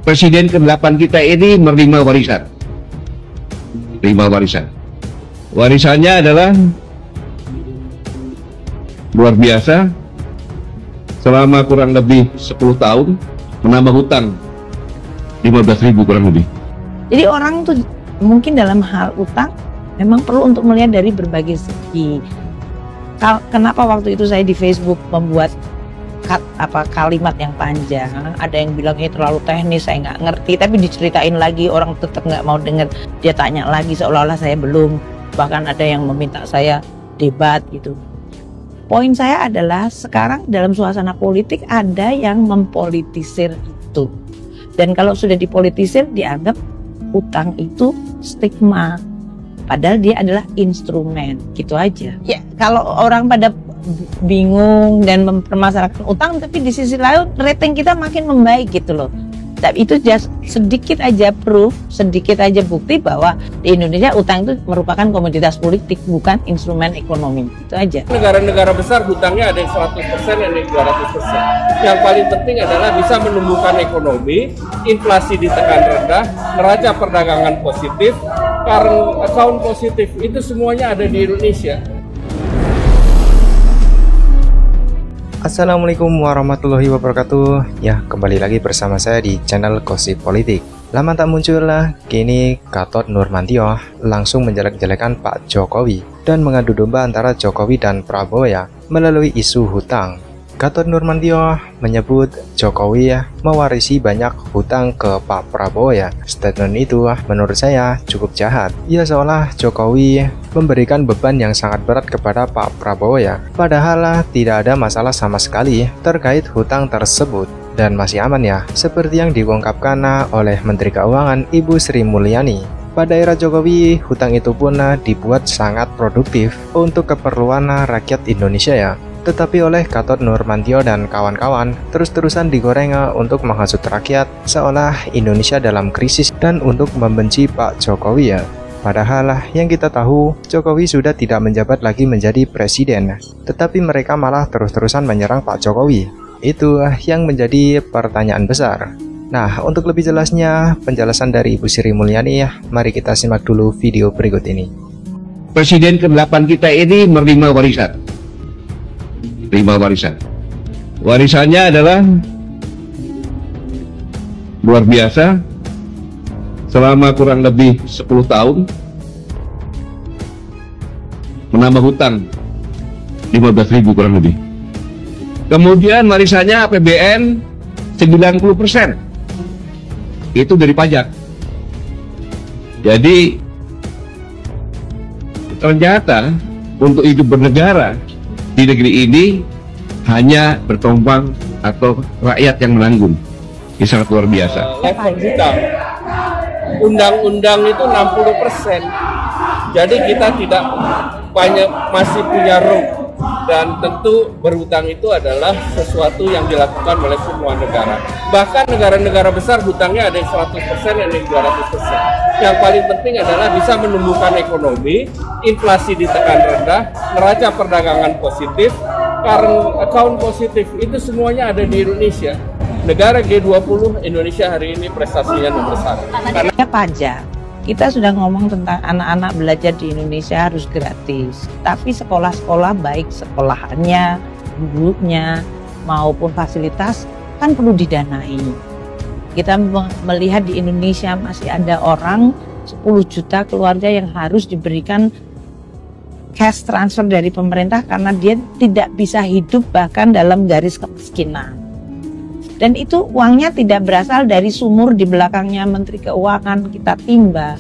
Presiden ke-8 kita ini menerima warisan. Terima warisan. Warisannya adalah luar biasa. Selama kurang lebih 10 tahun menambah hutang 15.000 kurang lebih. Jadi orang tuh mungkin dalam hal utang memang perlu untuk melihat dari berbagai segi. Kenapa waktu itu saya di Facebook membuat kalimat yang panjang? Ada yang bilang ini terlalu teknis, saya nggak ngerti, tapi diceritain lagi orang tetap nggak mau dengar. Dia tanya lagi seolah-olah saya belum. Bahkan ada yang meminta saya debat gitu. Poin saya adalah sekarang dalam suasana politik ada yang mempolitisir itu. Dan kalau sudah dipolitisir dianggap utang itu stigma. Padahal dia adalah instrumen, gitu aja. Ya, kalau orang pada bingung dan mempermasalahkan utang, tapi di sisi lain rating kita makin membaik gitu loh. Tapi itu just sedikit aja proof, sedikit aja bukti bahwa di Indonesia utang itu merupakan komoditas politik, bukan instrumen ekonomi. Itu aja. Negara-negara besar hutangnya ada yang 100%, ada yang 200%. Yang paling penting adalah bisa menumbuhkan ekonomi, inflasi ditekan rendah, neraca perdagangan positif, current account positif. Itu semuanya ada di Indonesia. Assalamualaikum warahmatullahi wabarakatuh. Ya, kembali lagi bersama saya di channel Gosip Politik. Lama tak muncul lah, kini Gatot Nurmantio langsung menjelek-jelekan Pak Jokowi dan mengadu domba antara Jokowi dan Prabowo ya melalui isu hutang. Gatot Nurmantio menyebut Jokowi mewarisi banyak hutang ke Pak Prabowo ya. Statement itu menurut saya cukup jahat. Ya, seolah Jokowi memberikan beban yang sangat berat kepada Pak Prabowo ya. Padahal tidak ada masalah sama sekali terkait hutang tersebut dan masih aman ya. Seperti yang diungkapkan oleh Menteri Keuangan Ibu Sri Mulyani. Pada era Jokowi, hutang itu pun dibuat sangat produktif untuk keperluan rakyat Indonesia ya. Tetapi oleh Gatot Nurmantio dan kawan-kawan terus-terusan digoreng untuk menghasut rakyat seolah Indonesia dalam krisis dan untuk membenci Pak Jokowi ya. Padahal yang kita tahu Jokowi sudah tidak menjabat lagi menjadi presiden, tetapi mereka malah terus-terusan menyerang Pak Jokowi. Itu yang menjadi pertanyaan besar. Nah, untuk lebih jelasnya penjelasan dari Ibu Sri Mulyani mari kita simak dulu video berikut ini. Presiden ke-8 kita ini menerima warisan. Terima warisan. Warisannya adalah luar biasa. Selama kurang lebih 10 tahun menambah hutang 15.000 kurang lebih. Kemudian warisannya APBN 90%. Itu dari pajak. Jadi ternyata untuk hidup bernegara di negeri ini hanya bertombang atau rakyat yang menanggung. Ini sangat luar biasa. Level hutang undang-undang itu 60%. Jadi kita tidak banyak masih punya room, dan tentu berhutang itu adalah sesuatu yang dilakukan oleh semua negara. Bahkan negara-negara besar hutangnya ada yang 100%, ada yang 200%. Yang paling penting adalah bisa menumbuhkan ekonomi, inflasi ditekan rendah, neraca perdagangan positif, current account positif. Itu semuanya ada di Indonesia. Negara G20, Indonesia hari ini prestasinya nomor 1. Karena pajak. Kita sudah ngomong tentang anak-anak belajar di Indonesia harus gratis. Tapi sekolah-sekolah baik sekolahannya, gurunya, maupun fasilitas kan perlu didanai. Kita melihat di Indonesia masih ada orang 10 juta keluarga yang harus diberikan cash transfer dari pemerintah karena dia tidak bisa hidup bahkan dalam garis kemiskinan. Dan itu uangnya tidak berasal dari sumur di belakangnya Menteri Keuangan kita timba.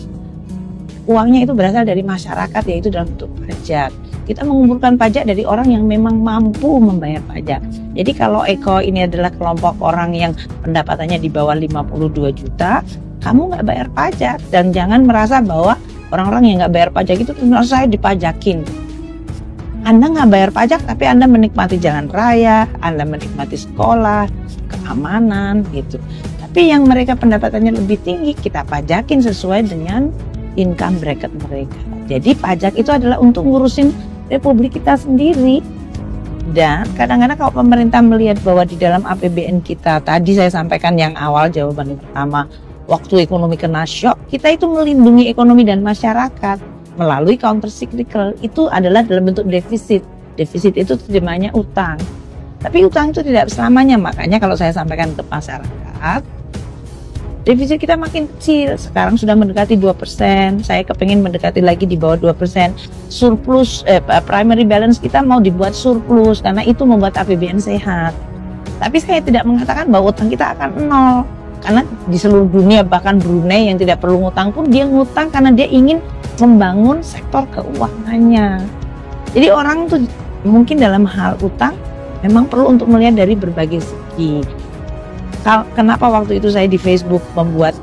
Uangnya itu berasal dari masyarakat, yaitu dalam bentuk pajak. Kita mengumpulkan pajak dari orang yang memang mampu membayar pajak. Jadi kalau Eko ini adalah kelompok orang yang pendapatannya di bawah 52 juta, kamu nggak bayar pajak. Dan jangan merasa bahwa orang-orang yang nggak bayar pajak itu saya dipajakin. Anda nggak bayar pajak, tapi Anda menikmati jalan raya, Anda menikmati sekolah, keamanan gitu. Tapi yang mereka pendapatannya lebih tinggi, kita pajakin sesuai dengan income bracket mereka. Jadi pajak itu adalah untuk ngurusin republik kita sendiri. Dan kadang-kadang kalau pemerintah melihat bahwa di dalam APBN kita, tadi saya sampaikan yang awal jawaban pertama, waktu ekonomi kena shock, kita itu melindungi ekonomi dan masyarakat melalui counter cyclical, itu adalah dalam bentuk defisit. Defisit itu terjemahnya utang. Tapi utang itu tidak selamanya, makanya kalau saya sampaikan ke masyarakat, defisit kita makin kecil, sekarang sudah mendekati 2%, saya kepingin mendekati lagi di bawah 2%. Surplus, primary balance kita mau dibuat surplus, karena itu membuat APBN sehat. Tapi saya tidak mengatakan bahwa utang kita akan nol. Karena di seluruh dunia, bahkan Brunei yang tidak perlu ngutang pun dia ngutang karena dia ingin membangun sektor keuangannya. Jadi orang tuh mungkin dalam hal utang memang perlu untuk melihat dari berbagai segi. Kenapa waktu itu saya di Facebook membuat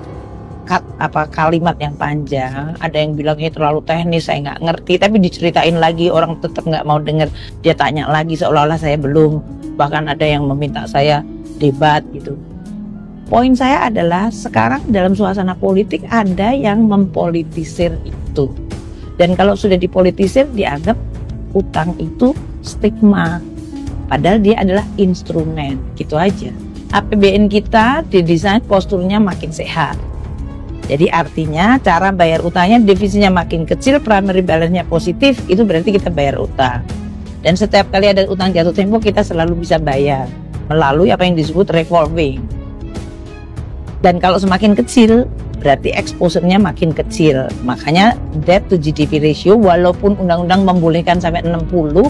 kalimat yang panjang, ada yang bilang ini terlalu teknis, saya nggak ngerti, tapi diceritain lagi orang tetap nggak mau dengar, dia tanya lagi seolah-olah saya belum, bahkan ada yang meminta saya debat gitu. Poin saya adalah sekarang dalam suasana politik ada yang mempolitisir itu. Dan kalau sudah dipolitisir dianggap utang itu stigma. Padahal dia adalah instrumen, gitu aja. APBN kita didesain posturnya makin sehat. Jadi artinya cara bayar utangnya defisitnya makin kecil, primary balance-nya positif, itu berarti kita bayar utang. Dan setiap kali ada utang jatuh tempo kita selalu bisa bayar melalui apa yang disebut revolving. Dan kalau semakin kecil, berarti exposure-nya makin kecil. Makanya debt to GDP ratio, walaupun undang-undang membolehkan sampai 60,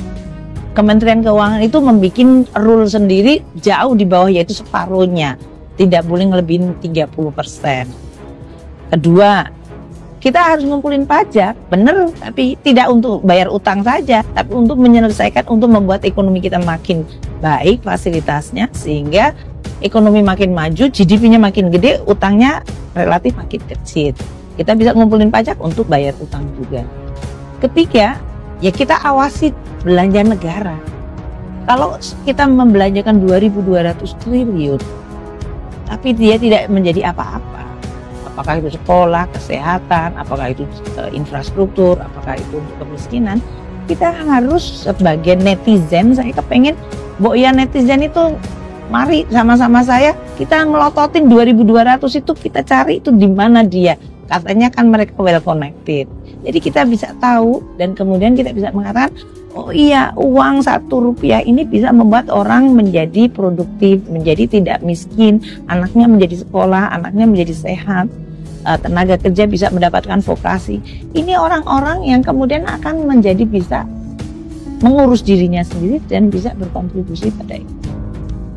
Kementerian Keuangan itu membuat rule sendiri jauh di bawah, yaitu separuhnya. Tidak boleh ngelebihin 30%. Kedua, kita harus ngumpulin pajak, bener, tapi tidak untuk bayar utang saja, tapi untuk menyelesaikan, untuk membuat ekonomi kita makin baik fasilitasnya, sehingga ekonomi makin maju, GDP-nya makin gede, utangnya relatif makin kecil. Kita bisa ngumpulin pajak untuk bayar utang juga. Ketiga, ya kita awasi belanja negara. Kalau kita membelanjakan 2.200 triliun, tapi dia tidak menjadi apa-apa, apakah itu sekolah, kesehatan, apakah itu infrastruktur, apakah itu untuk kemiskinan, kita harus sebagai netizen, saya kepengen, ya netizen itu mari sama-sama saya kita ngelototin 2.200 itu, kita cari itu di mana dia. Katanya kan mereka well connected. Jadi kita bisa tahu dan kemudian kita bisa mengatakan, oh iya, uang 1 rupiah ini bisa membuat orang menjadi produktif, menjadi tidak miskin, anaknya menjadi sekolah, anaknya menjadi sehat, tenaga kerja bisa mendapatkan vokasi. Ini orang-orang yang kemudian akan menjadi bisa mengurus dirinya sendiri dan bisa berkontribusi pada itu.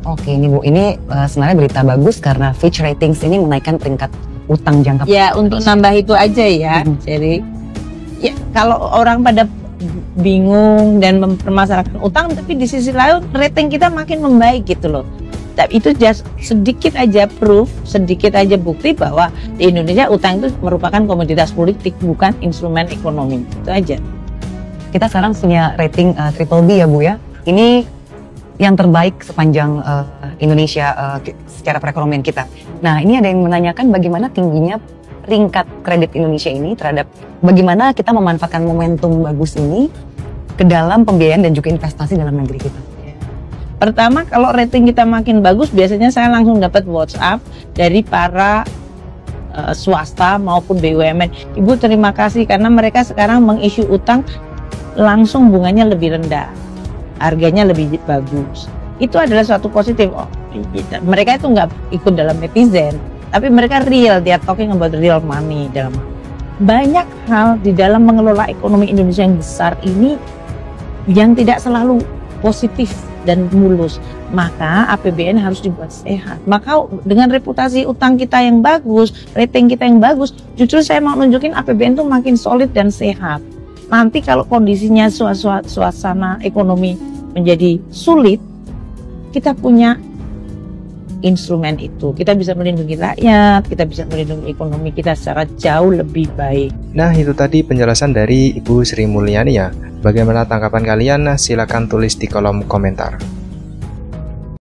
Oke, ini Bu, ini sebenarnya berita bagus karena Fitch Ratings ini menaikkan peringkat utang jangka ya untuk nambah itu aja ya. Jadi ya kalau orang pada bingung dan mempermasalahkan utang, tapi di sisi lain rating kita makin membaik gitu loh. Tapi itu just sedikit aja proof, sedikit aja bukti bahwa di Indonesia utang itu merupakan komoditas politik, bukan instrumen ekonomi. Itu aja. Kita sekarang punya rating triple B ya Bu ya. Ini yang terbaik sepanjang Indonesia secara perekonomian kita. Nah, ini ada yang menanyakan bagaimana tingginya peringkat kredit Indonesia ini terhadap bagaimana kita memanfaatkan momentum bagus ini ke dalam pembiayaan dan juga investasi dalam negeri kita. Pertama, kalau rating kita makin bagus, biasanya saya langsung dapat WhatsApp dari para swasta maupun BUMN. Ibu terima kasih karena mereka sekarang mengisu utang langsung bunganya lebih rendah. Harganya lebih bagus. Itu adalah suatu positif. Oh, mereka itu nggak ikut dalam netizen, tapi mereka real, dia talking about real money. Dalam banyak hal di dalam mengelola ekonomi Indonesia yang besar ini yang tidak selalu positif dan mulus, maka APBN harus dibuat sehat. Maka dengan reputasi utang kita yang bagus, rating kita yang bagus, justru saya mau nunjukin APBN itu makin solid dan sehat. Nanti kalau kondisinya suasana ekonomi menjadi sulit, kita punya instrumen itu. Kita bisa melindungi rakyat, kita bisa melindungi ekonomi kita secara jauh lebih baik. Nah, itu tadi penjelasan dari Ibu Sri Mulyani ya. Bagaimana tanggapan kalian? Silakan tulis di kolom komentar.